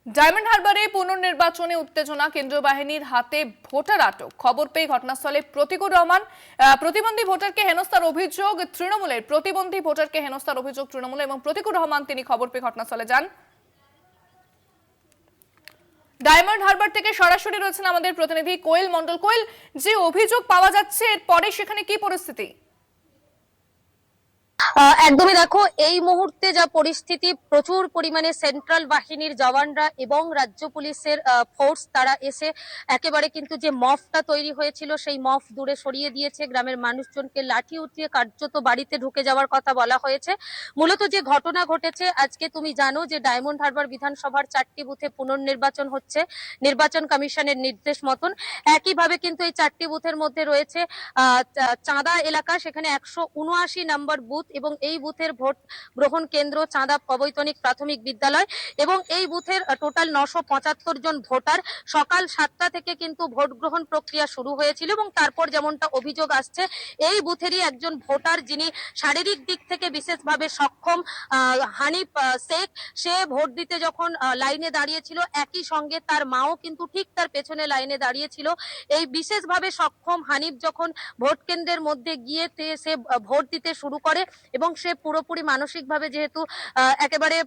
Diamond হারবারে পুনর্নির্বাচনে উত্তেজনা, কেন্দ্রীয় বাহিনীর হাতে ভোটার আটক। খবর পেয়ে ঘটনাস্থলে প্রতিকুর রহমান। প্রতিবন্ধী ভোটারকে হেনস্থার অভিযোগ তৃণমূলের। প্রতিবন্ধী ভোটারকে হেনস্থার অভিযোগ তৃণমূলের এবং প্রতিকুর রহমান তিনি খবর পেয়ে ঘটনাস্থলে যান। ডায়মন্ড হারবার থেকে সরাসরি রয়েছেন আমাদের প্রতিনিধি কোয়েল মণ্ডল। কোয়েল, যে অভিযোগ পাওয়া যাচ্ছে এরপরে সেখানে কি পরিস্থিতি? একদমই দেখো, এই মুহূর্তে যা পরিস্থিতি, প্রচুর পরিমাণে সেন্ট্রাল বাহিনীর জওয়ানরা এবং রাজ্য পুলিশের ফোর্স তারা এসে একেবারে কিন্তু যে মফটা তৈরি হয়েছিল সেই মফ দূরে সরিয়ে দিয়েছে। গ্রামের মানুষজনকে লাঠি উঠিয়ে কার্যত বাড়িতে ঢুকে যাওয়ার কথা বলা হয়েছে। মূলত যে ঘটনা ঘটেছে, আজকে তুমি জানো যে ডায়মন্ড হারবার বিধানসভার 4টি বুথে পুনর্নির্বাচন হচ্ছে নির্বাচন কমিশনের নির্দেশ মতন। একইভাবে কিন্তু এই 4টি বুথের মধ্যে রয়েছে চাঁদা এলাকা, সেখানে 179 নম্বর বুথ এবং এই বুথের ভোট গ্রহণ কেন্দ্র চাঁদা অবৈতনিক প্রাথমিক বিদ্যালয় এবং এই বুথের টোটাল 975 জন ভোটার। সকাল 7টা থেকে কিন্তু ভোট গ্রহণ প্রক্রিয়া শুরু হয়েছিল এবং তারপর যেমনটা অভিযোগ আসছে, এই বুথেরই একজন ভোটার যিনি শারীরিক দিক থেকে বিশেষভাবে সক্ষম, হানিফ শেখ, সে ভোট দিতে যখন লাইনে দাঁড়িয়েছিল, একই সঙ্গে তার মাও কিন্তু ঠিক তার পেছনে লাইনে দাঁড়িয়েছিল। এই বিশেষভাবে সক্ষম হানিফ যখন ভোট কেন্দ্রের মধ্যে গিয়ে সে ভোট দিতে শুরু করে এবং সে পুরোপুরি মানসিকভাবে যেহেতু একেবারে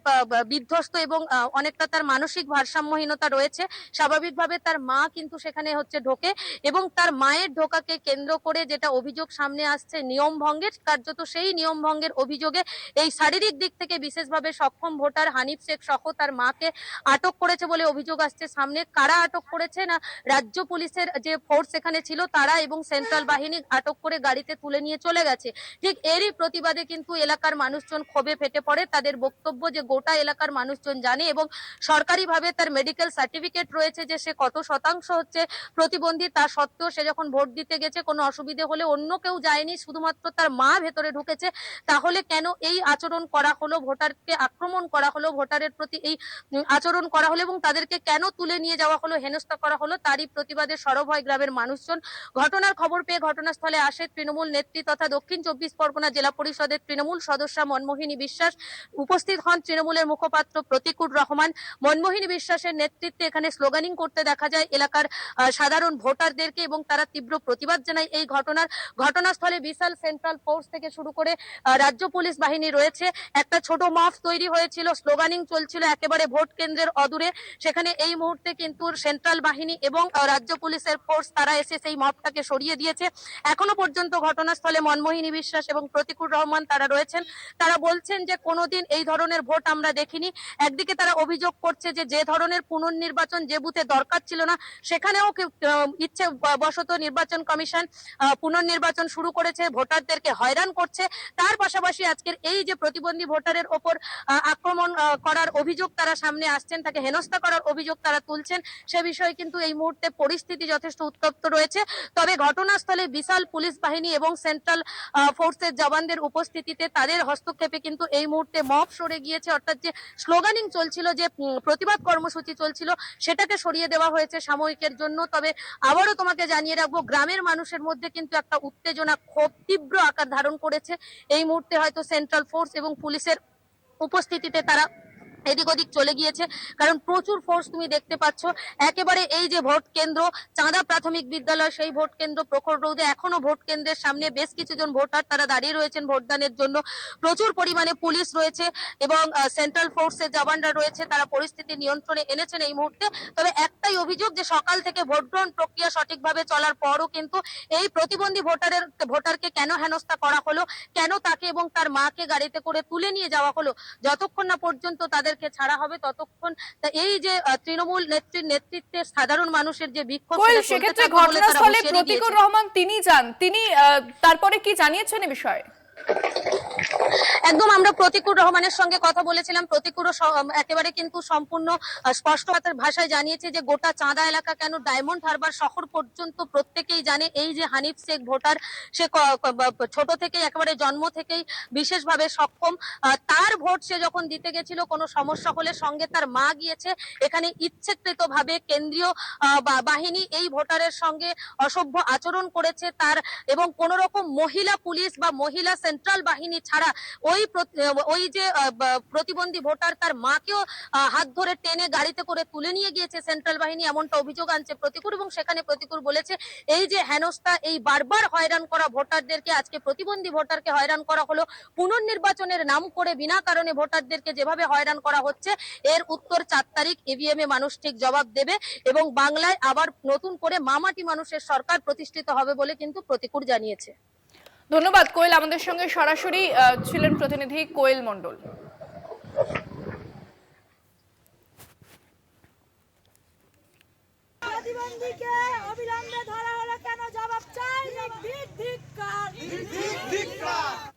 বিধ্বস্ত এবং অনেকটা তার মানসিক ভারসাম্যহীনতা রয়েছে, স্বাভাবিকভাবে তার মা কিন্তু সেখানে ঢোকে এবং তার মায়ের ঢোকাকে কেন্দ্র করে যেটা অভিযোগ সামনে আসছে নিয়ম ভঙ্গের, কার্যত সেই নিয়ম ভঙ্গের অভিযোগে এই শারীরিক দিক থেকে বিশেষভাবে সক্ষম ভোটার হানিফ শেখ সহ তার মাকে আটক করেছে বলে অভিযোগ আসছে সামনে। কারা আটক করেছে না, রাজ্য পুলিশের যে ফোর্স এখানে ছিল তারা এবং সেন্ট্রাল বাহিনী আটক করে গাড়িতে তুলে নিয়ে চলে গেছে। ঠিক এরই প্রতিবাদে কিন্তু এলাকার মানুষজন ক্ষোভে ফেটে পড়ে। তাদের বক্তব্য যে গোটা এলাকার মানুষজন জানে এবং সরকারিভাবে তার মেডিকেল সার্টিফিকেট রয়েছে যে সে কত শতাংশ প্রতিবন্ধী, তা সত্ত্বেও সে যখন ভোট দিতে গেছে কোনো অসুবিধে হলে অন্য কেউ যায়নি, শুধুমাত্র তার মা ভেতরে ঢুকেছে। তাহলে কেন এই আচরণ করা হলো, ভোটারকে আক্রমণ করা হলো, ভোটারের প্রতি এই আচরণ করা হলো এবং তাদেরকে কেন তুলে নিয়ে যাওয়া হলো, হেনস্থা করা হলো, তারই প্রতিবাদে সরব হয় গ্রামের মানুষজন। ঘটনার খবর পেয়ে ঘটনাস্থলে আসে তৃণমূল নেত্রী তথা দক্ষিণ 24 পরগনা জেলা পরিষদের তৃণমূল সদস্যা মনমোহিনী বিশ্বাস। উপস্থিত হন তৃণমূলের মুখপাত্র প্রতিকুর রহমান। মনমোহিনী বিশ্বাসের নেতৃত্বে এখানে স্লোগানিং করতে দেখা যায় এলাকার সাধারণ ভোটারদেরকে এবং তারা তীব্র প্রতিবাদ জানায় এই ঘটনার। ঘটনাস্থলে বিশাল সেন্ট্রাল ফোর্স থেকে শুরু করে রাজ্য পুলিশ বাহিনী রয়েছে। একটা ছোট মাফ তৈরি হয়েছিল, স্লোগানিং চলছিল একেবারে ভোট কেন্দ্রের অদূরে, সেখানে এই মুহূর্তে কিন্তু সেন্ট্রাল বাহিনী এবং রাজ্য পুলিশের ফোর্স তারা এসে সেই মপটাকে সরিয়ে দিয়েছে। এখনো পর্যন্ত ঘটনাস্থলে মনমোহিনী বিশ্বাস এবং প্রতিকুর রহমান তারা রয়েছেন। তারা বলছেন যে কোনোদিন এই ধরনের ভোট আমরা দেখিনি। একদিকে তারা অভিযোগ করছে যে যে ধরনের পুনর্নির্বাচন যে বুথে দরকার ছিল না, সেখানেও ইচ্ছে বশত নির্বাচন কমিশন পুনর্নির্বাচন শুরু করেছে, ভোটারদেরকে হয়রান করছে। তার পাশাপাশি আজকের এই যে প্রতিবন্ধী ভোটারের ওপর আক্রমণ করার অভিযোগ তারা সামনে আসছেন, তাকে হেনস্থা করার অভিযোগ তারা তুলছেন, সে বিষয়ে কিন্তু এই মুহূর্তে পরিস্থিতি যথেষ্ট উত্তপ্ত রয়েছে। তবে ঘটনাস্থলে বিশাল পুলিশ বাহিনী এবং সেন্ট্রাল ফোর্সের জওয়ানদের উপস্থিতিতে তাদের হস্তক্ষেপে কিন্তু এই মুহূর্তে মব সরে গিয়েছে, অর্থাৎ যে স্লোগানিং চলছিল, যে প্রতিবাদ কর্মসূচি চলছিল, সেটাকে সরিয়ে দেওয়া হয়েছে সাময়িকের জন্য। তবে আবারও তোমাকে জানিয়ে রাখবো, গ্রামের মানুষের মধ্যে কিন্তু একটা উত্তেজনা, ক্ষোভ তীব্র আকার ধারণ করেছে। এই মুহূর্তে হয়তো সেন্ট্রাল ফোর্স এবং পুলিশের উপস্থিতিতে তারা এদিক ওদিক চলে গিয়েছে, কারণ প্রচুর ফোর্স তুমি দেখতে পাচ্ছ। একেবারে এই যে ভোট কেন্দ্র চাঁদা প্রাথমিক বিদ্যালয়, সেই ভোট কেন্দ্র প্রখর রোদে, এখনো ভোট কেন্দ্রের সামনে বেশ কিছু জন ভোটার তারা দাঁড়িয়ে রয়েছেন ভোটদানের জন্য। প্রচুর পরিমাণে পুলিশ রয়েছে এবং সেন্ট্রাল ফোর্সের জওয়ানরা রয়েছে, তারা পরিস্থিতি নিয়ন্ত্রণে এনেছেন এই মুহূর্তে। তবে একটাই অভিযোগ যে সকাল থেকে ভোট গ্রহণ প্রক্রিয়া সঠিকভাবে চলার পরও কিন্তু এই প্রতিবন্ধী ভোটারকে কেন হেনস্থা করা হলো, কেন তাকে এবং তার মাকে গাড়িতে করে তুলে নিয়ে যাওয়া হলো, যতক্ষণ না পর্যন্ত তাদেরকে ছাড়া হবে ততক্ষণ এই যে তৃণমূল নেত্রীর নেতৃত্বে সাধারণ মানুষের যে বিক্ষোভ, সেক্ষেত্রে ঘটনাস্থলে প্রতিকুর রহমান তিনি যান, তিনি তারপরে কি জানিয়েছেন এই বিষয়ে? একদম, আমরা প্রতিকুর রহমানের সঙ্গে কথা বলেছিলাম। প্রতিকুরও একেবারে কিন্তু সম্পূর্ণ স্পষ্ট ভাষায় জানিয়েছে যে গোটা চাঁদা এলাকা কেন, ডায়মন্ড হারবার শহর পর্যন্ত প্রত্যেকেই জানে এই যে হানিফ শেখ ভোটার, সে ছোট থেকেই একেবারে জন্ম থেকেই বিশেষভাবে সক্ষম। তার ভোট সে যখন দিতে গেছিল, কোনো সমস্যা হলে সঙ্গে তার মা গিয়েছে। এখানে ইচ্ছাকৃতভাবে কেন্দ্রীয় বাহিনী এই ভোটারের সঙ্গে অসভ্য আচরণ করেছে তার, এবং কোন রকম মহিলা পুলিশ বা মহিলা সেন্ট্রাল বাহিনী ছাড়া ওই ওই যে প্রতিবন্ধী ভোটার তার মাকেও হাত ধরে টেনে গাড়িতে করে তুলে নিয়ে গিয়েছে সেন্ট্রাল বাহিনী, এমনটা অভিযোগ আনছে প্রতিকূল। এবং সেখানে প্রতিকূল বলেছে এই যে হেনস্থা, এই বারবার হয়রান করা ভোটারদেরকে, আজকে প্রতিবন্ধী ভোটারকে হয়রান করা হলো, পুনর্নির্বাচনের নাম করে বিনা কারণে ভোটারদেরকে যেভাবে হয়রান করা হচ্ছে, এর উত্তর 4 তারিখ ইভিএম এ মানুষ ঠিক জবাব দেবে এবং বাংলায় আবার নতুন করে মামাটি মানুষের সরকার প্রতিষ্ঠিত হবে বলে কিন্তু প্রতিকূল জানিয়েছে। ধন্যবাদ কোয়েল, আমাদের সঙ্গে সরাসরি ছিলেন প্রতিনিধি কোয়েল মণ্ডল। প্রতিবন্ধীকে অবিলম্বে ধরা হলো কেন, জবাব চাই। ধিক্কার।